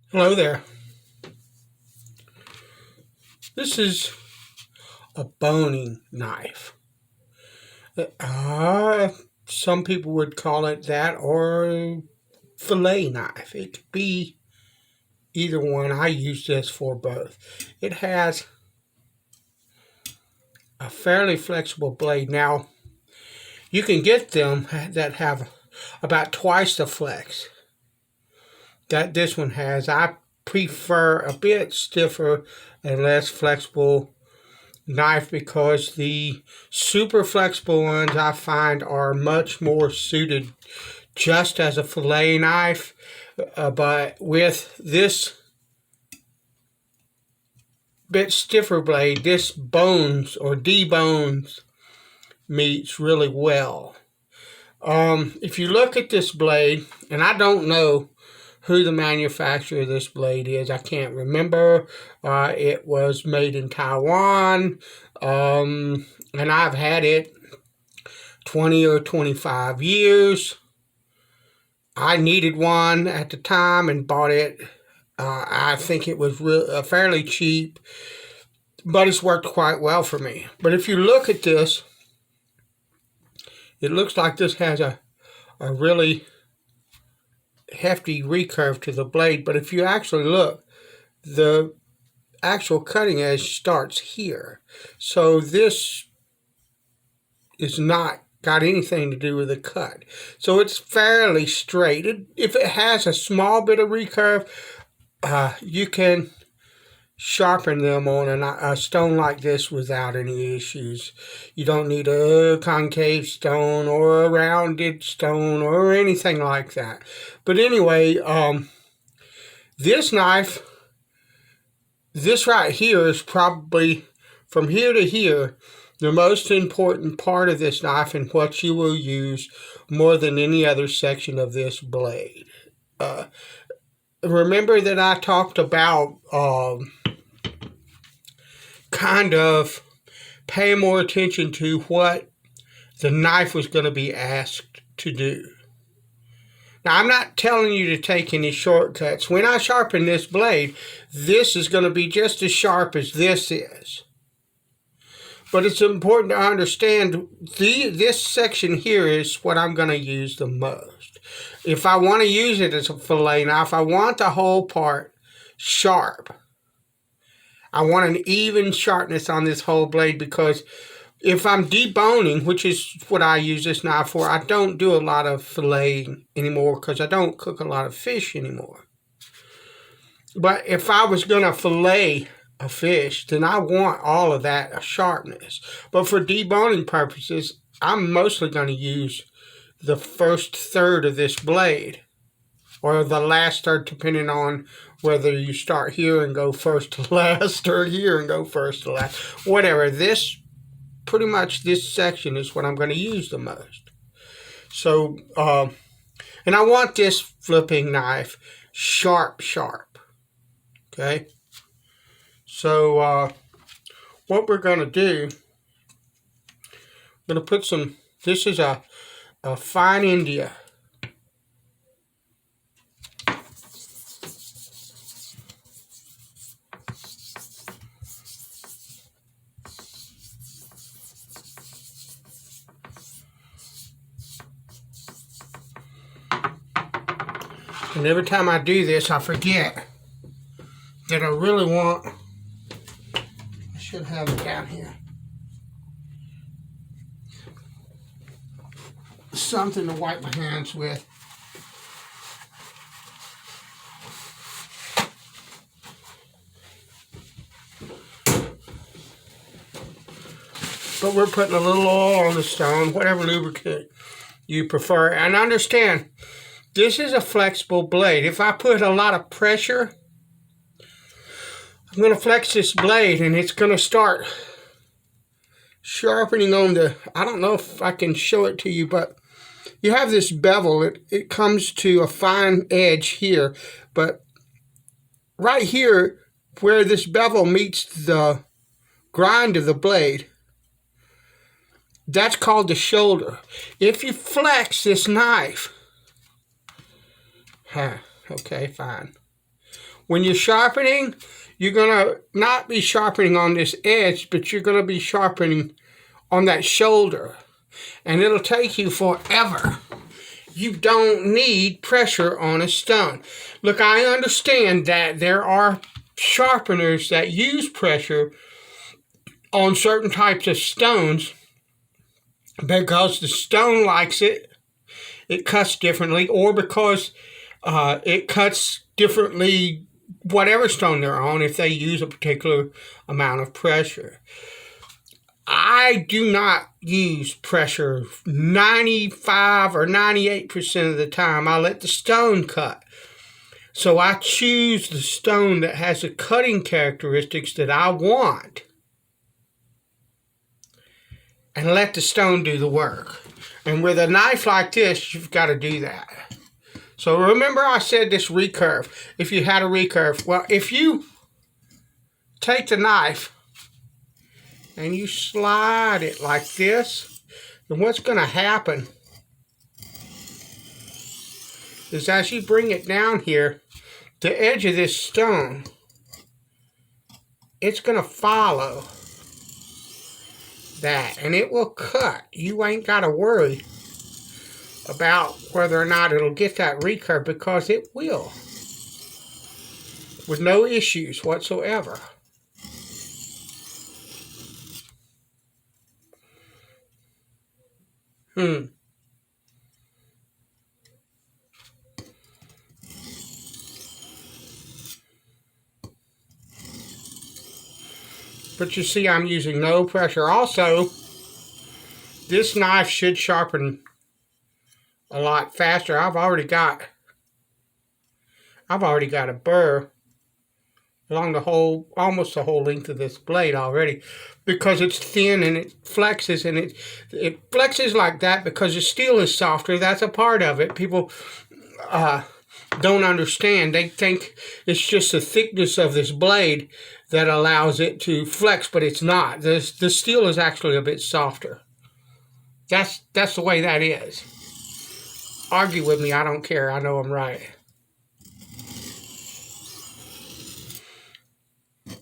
Hello there. This is a boning knife. Uh, some people would call it that or a fillet knife. It could be either one. I use this for both. It has a fairly flexible blade. Now, you can get them that have about twice the flex that this one has. I prefer a bit stiffer and less flexible knife because the super flexible ones I find are much more suited just as a fillet knife, but with this bit stiffer blade, this bones or debones meats really well. If you look at this blade, and I don't know who the manufacturer of this blade is. I can't remember. It was made in Taiwan, and I've had it 20 or 25 years. I needed one at the time and bought it. I think it was fairly cheap, but it's worked quite well for me. But if you look at this, it looks like this has a really hefty recurve to the blade, but if you actually look, the actual cutting edge starts here. So this is not got anything to do with the cut. So it's fairly straight. If it has a small bit of recurve, you can sharpen them on a stone like this without any issues. You don't need a concave stone or a rounded stone or anything like that. But anyway, this knife, this right here is probably from here to here the most important part of this knife and what you will use more than any other section of this blade. Remember that I talked about kind of pay more attention to what the knife was going to be asked to do. Now, I'm not telling you to take any shortcuts. When I sharpen this blade, this is going to be just as sharp as this is. But it's important to understand this section here is what I'm going to use the most. If I want to use it as a fillet knife, I want the whole part sharp. I want an even sharpness on this whole blade because if I'm deboning, which is what I use this knife for, I don't do a lot of filleting anymore because I don't cook a lot of fish anymore. But if I was going to fillet a fish, then I want all of that sharpness. But for deboning purposes, I'm mostly going to use the first third of this blade, or the last third, depending on whether you start here and go first to last, or here and go first to last. Whatever. Pretty much this section is what I'm going to use the most. So, and I want this flipping knife sharp. Okay? So, what we're going to do, I'm going to put some, this is a fine India. And every time I do this, I forget that I really want, I should have it down here, something to wipe my hands with. But we're putting a little oil on the stone, whatever lubricant you prefer. And understand, this is a flexible blade. If I put a lot of pressure, I'm going to flex this blade and it's going to start sharpening on the, I don't know if I can show it to you, but you have this bevel. It comes to a fine edge here, but right here where this bevel meets the grind of the blade, that's called the shoulder. If you flex this knife, okay, fine. When you're sharpening, you're going to not be sharpening on this edge, but you're going to be sharpening on that shoulder. And it'll take you forever. You don't need pressure on a stone. Look, I understand that there are sharpeners that use pressure on certain types of stones because the stone likes it. It cuts differently, or because it cuts differently whatever stone they're on if they use a particular amount of pressure. I do not use pressure 95 or 98% of the time. I let the stone cut. So I choose the stone that has the cutting characteristics that I want and let the stone do the work. And with a knife like this, you've got to do that. So remember I said this recurve. If you had a recurve, well, if you take the knife and you slide it like this, then what's going to happen is as you bring it down here, the edge of this stone, it's going to follow that, and it will cut. You ain't got to worry about whether or not it'll get that recurve, because it will, with no issues whatsoever. But you see, I'm using no pressure. Also, this knife should sharpen a lot faster. I've already got a burr along the whole, almost the whole length of this blade already, because it's thin and it flexes, and it flexes like that because the steel is softer. That's a part of it. People don't understand. They think it's just the thickness of this blade that allows it to flex, but it's not. The steel is actually a bit softer. That's the way that is. Argue with me, I don't care. I know I'm right.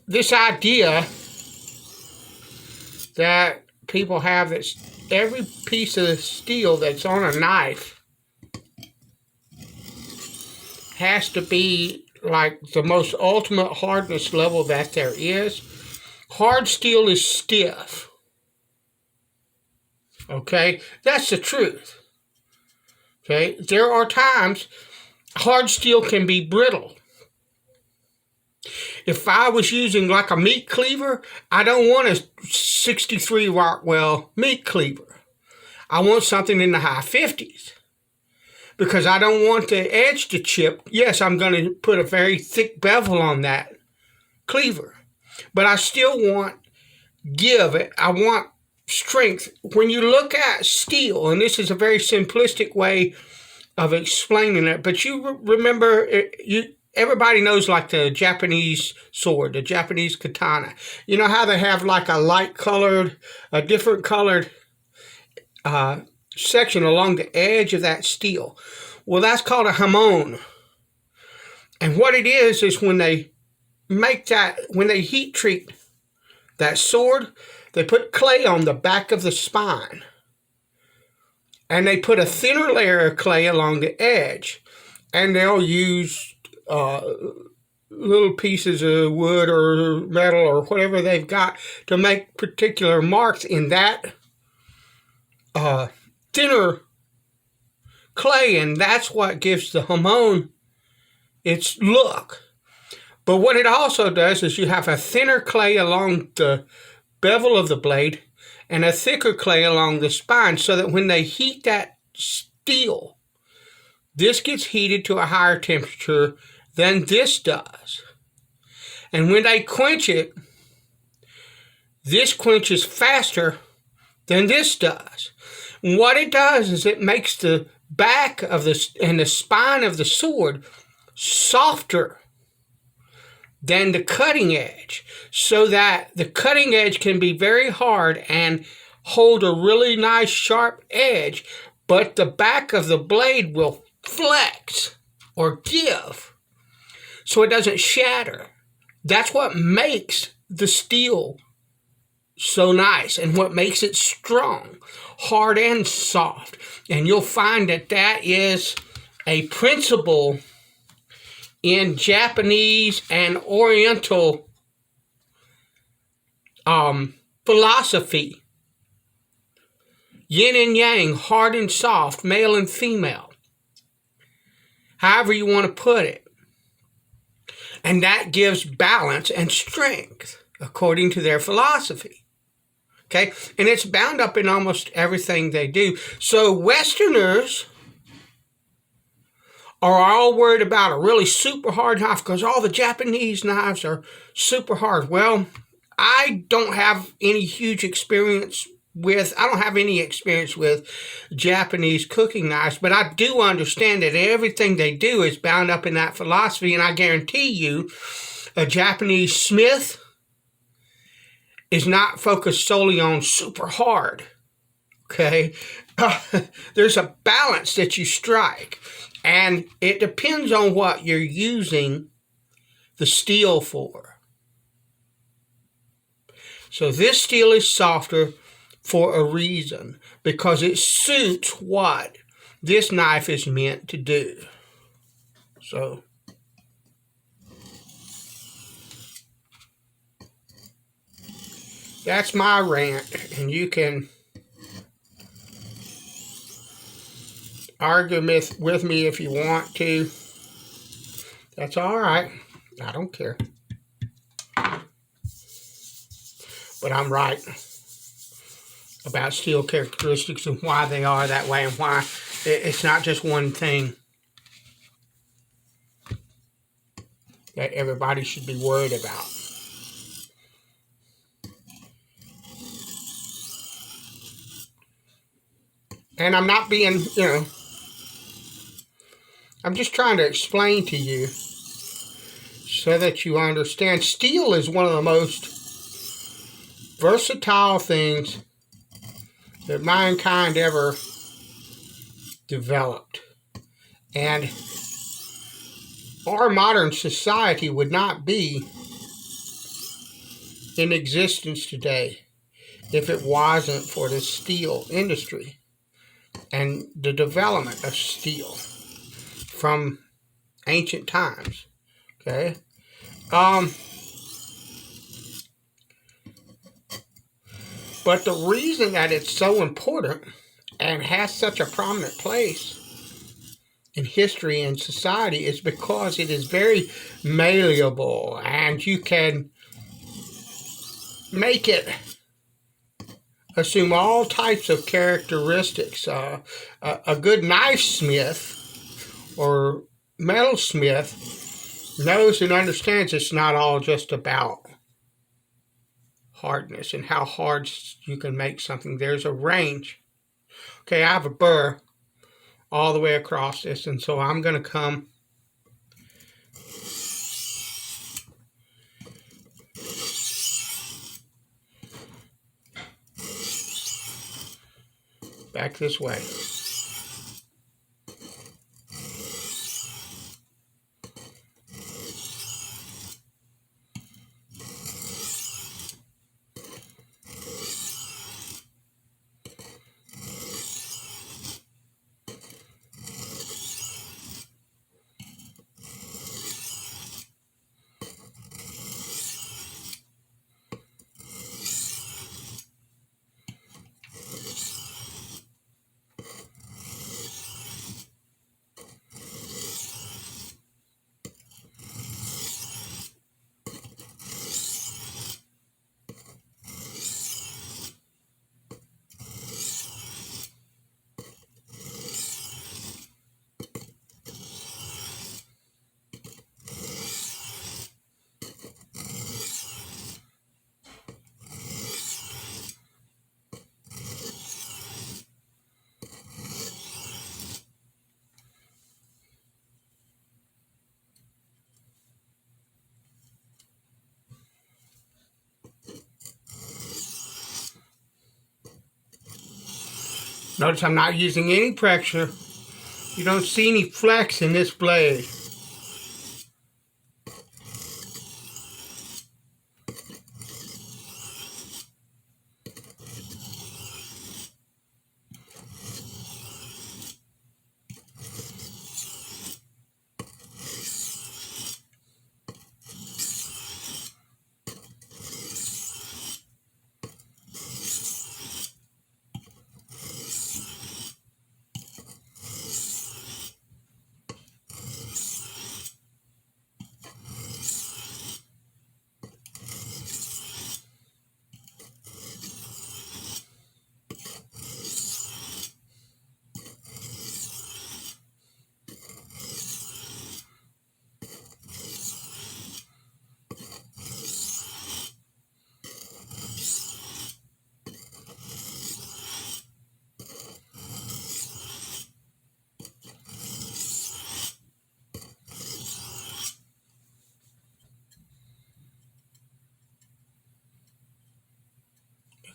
This idea that people have that every piece of steel that's on a knife has to be like the most ultimate hardness level that there is. Hard steel is stiff. Okay? That's the truth. Okay? There are times hard steel can be brittle. If I was using like a meat cleaver, I don't want a 63 Rockwell meat cleaver. I want something in the high 50s. Because I don't want the edge to chip. Yes, I'm going to put a very thick bevel on that cleaver. But I still want give. I want strength. When you look at steel, and this is a very simplistic way of explaining it, but you remember, everybody knows like the Japanese sword, the Japanese katana. You know how they have like a light colored, a different colored section along the edge of that steel? Well, that's called a hamon. And what it is when they make that, when they heat treat that sword, they put clay on the back of the spine. And they put a thinner layer of clay along the edge. And they'll use little pieces of wood or metal or whatever they've got to make particular marks in that thinner clay, and that's what gives the hamon its look. But what it also does is you have a thinner clay along the bevel of the blade and a thicker clay along the spine, so that when they heat that steel, this gets heated to a higher temperature than this does. And when they quench it, this quenches faster than this does. And what it does is it makes the back of the spine of the sword softer than the cutting edge, so that the cutting edge can be very hard and hold a really nice sharp edge, but the back of the blade will flex or give. so it doesn't shatter. That's what makes the steel so nice and what makes it strong, hard and soft. And you'll find that that is a principle in Japanese and Oriental philosophy. Yin and yang, hard and soft, male and female. However you want to put it. And that gives balance and strength according to their philosophy. Okay? And it's bound up in almost everything they do. So Westerners are all worried about a really super hard knife because all the Japanese knives are super hard. Well, I don't have any experience with Japanese cooking knives, but I do understand that everything they do is bound up in that philosophy, and I guarantee you a Japanese smith is not focused solely on super hard, okay? There's a balance that you strike, and it depends on what you're using the steel for. So this steel is softer for a reason, because it suits what this knife is meant to do. So that's my rant, and you can argue with me if you want to. That's all right. I don't care. But I'm right about steel characteristics and why they are that way, and why it's not just one thing that everybody should be worried about. And I'm not being, I'm just trying to explain to you so that you understand. Steel is one of the most versatile things that mankind ever developed. And our modern society would not be in existence today if it wasn't for the steel industry and the development of steel from ancient times. Okay? But the reason that it's so important and has such a prominent place in history and society is because it is very malleable, and you can make it assume all types of characteristics. A good knife smith or metalsmith knows and understands it's not all just about hardness and how hard you can make something. There's a range. Okay, I have a burr all the way across this, and so I'm going to come back this way. Notice I'm not using any pressure. You don't see any flex in this blade.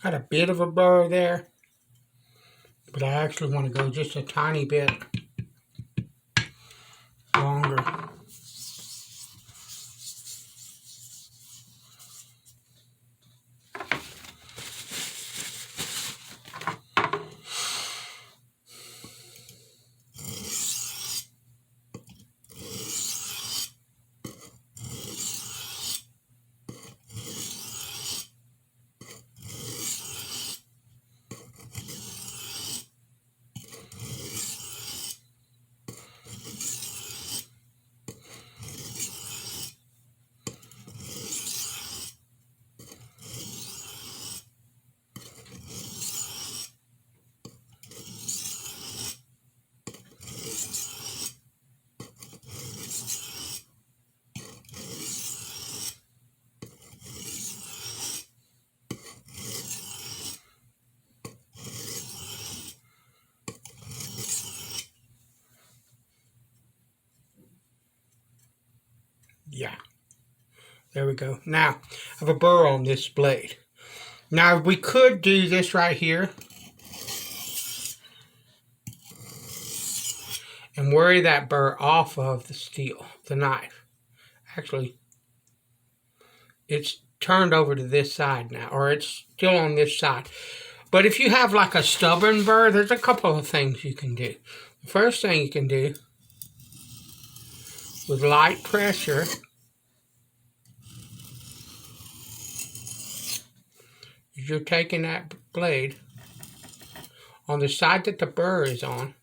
Got a bit of a burr there, but I actually want to go just a tiny bit longer. Yeah, there we go. Now, I have a burr on this blade. Now, we could do this right here and worry that burr off of the steel, the knife. Actually, it's turned over to this side now, or it's still on this side. But if you have like a stubborn burr, there's a couple of things you can do. The first thing you can do, with light pressure, is you're taking that blade on the side that the burr is on,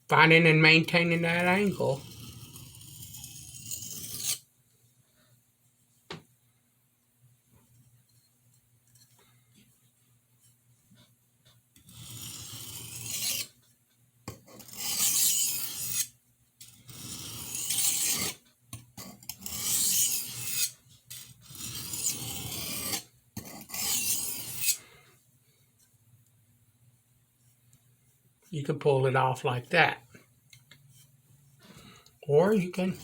finding and maintaining that angle. You can pull it off like that. Or you can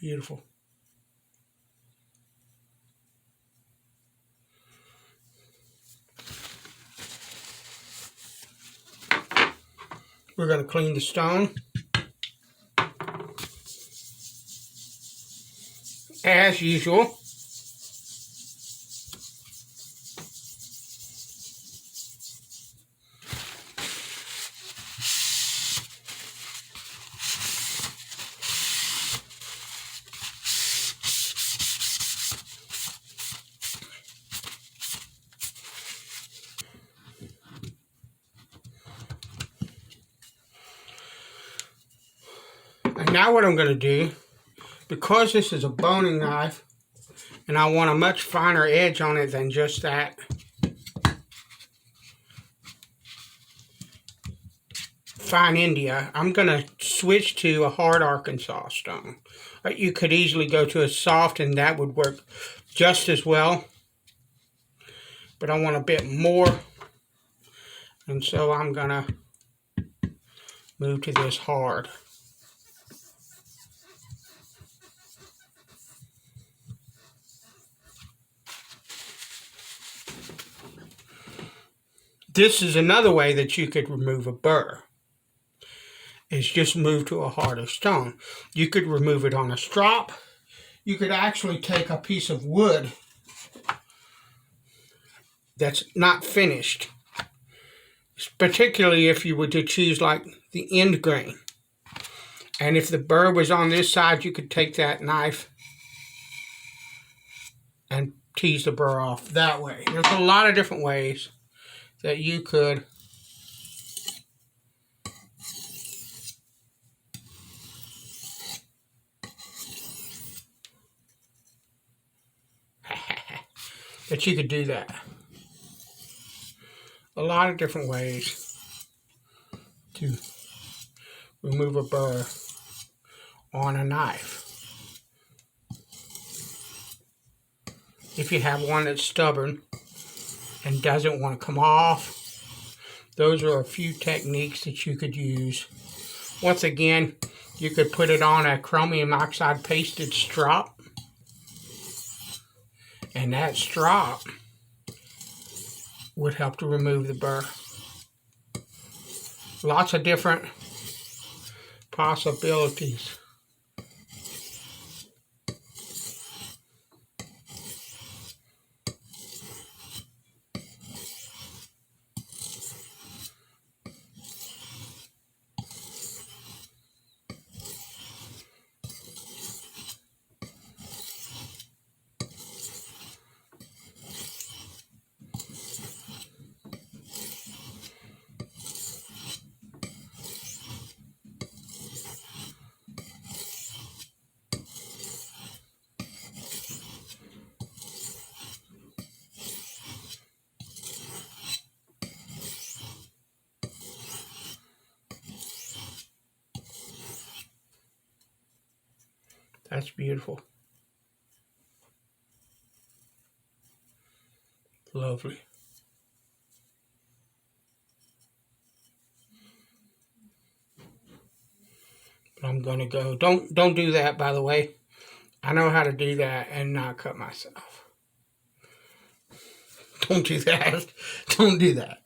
beautiful. We're going to clean the stone as usual. And now what I'm going to do, because this is a boning knife, and I want a much finer edge on it than just that fine India, I'm going to switch to a hard Arkansas stone. You could easily go to a soft and that would work just as well. But I want a bit more. And so I'm going to move to this hard. This is another way that you could remove a burr, is just move to a harder stone. You could remove it on a strop. You could actually take a piece of wood that's not finished, particularly if you were to choose like the end grain. And if the burr was on this side, you could take that knife and tease the burr off that way. There's a lot of different ways that you could do that. A lot of different ways to remove a burr on a knife. If you have one that's stubborn and doesn't want to come off, those are a few techniques that you could use. Once again, you could put it on a chromium oxide pasted strop, and that strop would help to remove the burr. Lots of different possibilities. That's beautiful. Lovely. But I'm gonna go. Don't do that, by the way. I know how to do that and not cut myself. Don't do that. Don't do that.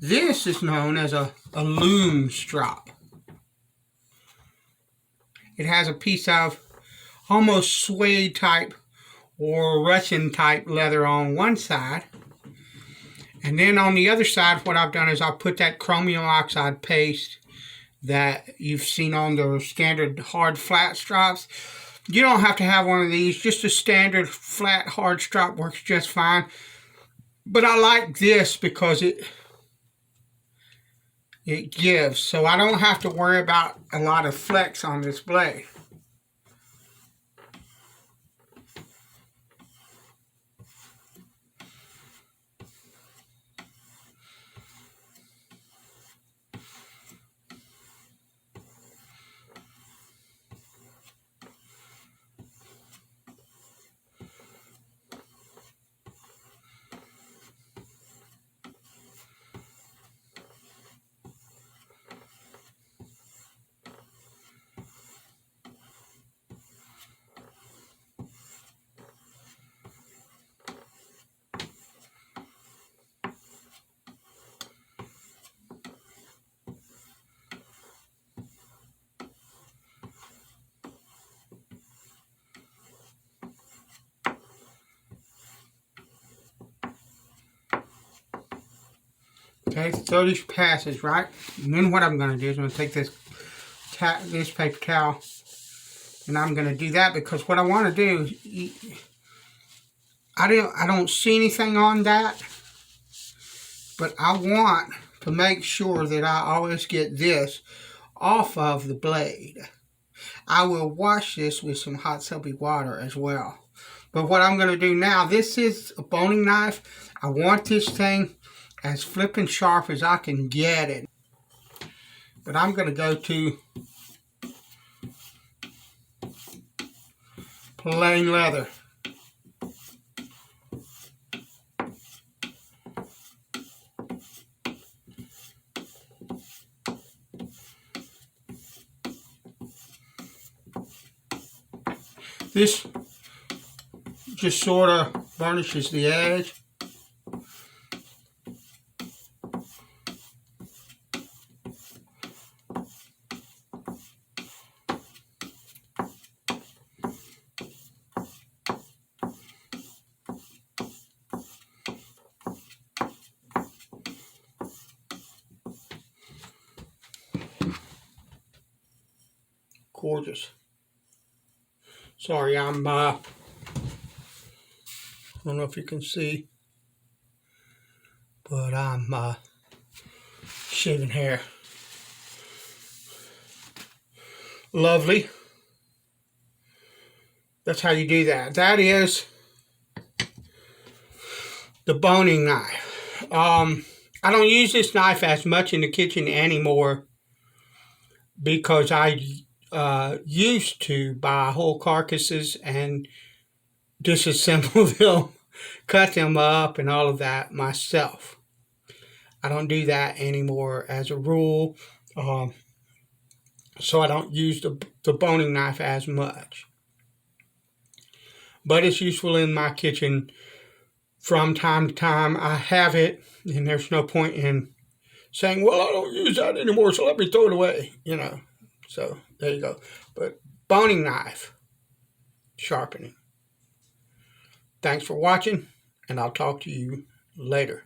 This is known as a loom strop. It has a piece of almost suede type or Russian type leather on one side. And then on the other side, what I've done is I've put that chromium oxide paste that you've seen on the standard hard flat straps. You don't have to have one of these. Just a standard flat hard strap works just fine. But I like this because it gives, so I don't have to worry about a lot of flex on this blade. Okay, so this passes, right? And then what I'm going to do is I'm going to take this paper towel, and I'm going to do that because what I want to do is, I don't see anything on that, but I want to make sure that I always get this off of the blade. I will wash this with some hot soapy water as well. But what I'm going to do now, this is a boning knife. I want this thing as flipping sharp as I can get it. But I'm going to go to plain leather. This just sort of burnishes the edge. Gorgeous. Sorry, I don't know if you can see, but I'm shaving hair. Lovely. That's how you do that. That is the boning knife. I don't use this knife as much in the kitchen anymore because I used to buy whole carcasses and disassemble them, cut them up and all of that myself. I don't do that anymore as a rule, so I don't use the boning knife as much. But it's useful in my kitchen from time to time. I have it, and there's no point in saying, well, I don't use that anymore, so let me throw it away, you know. So there you go. But boning knife, sharpening. Thanks for watching, and I'll talk to you later.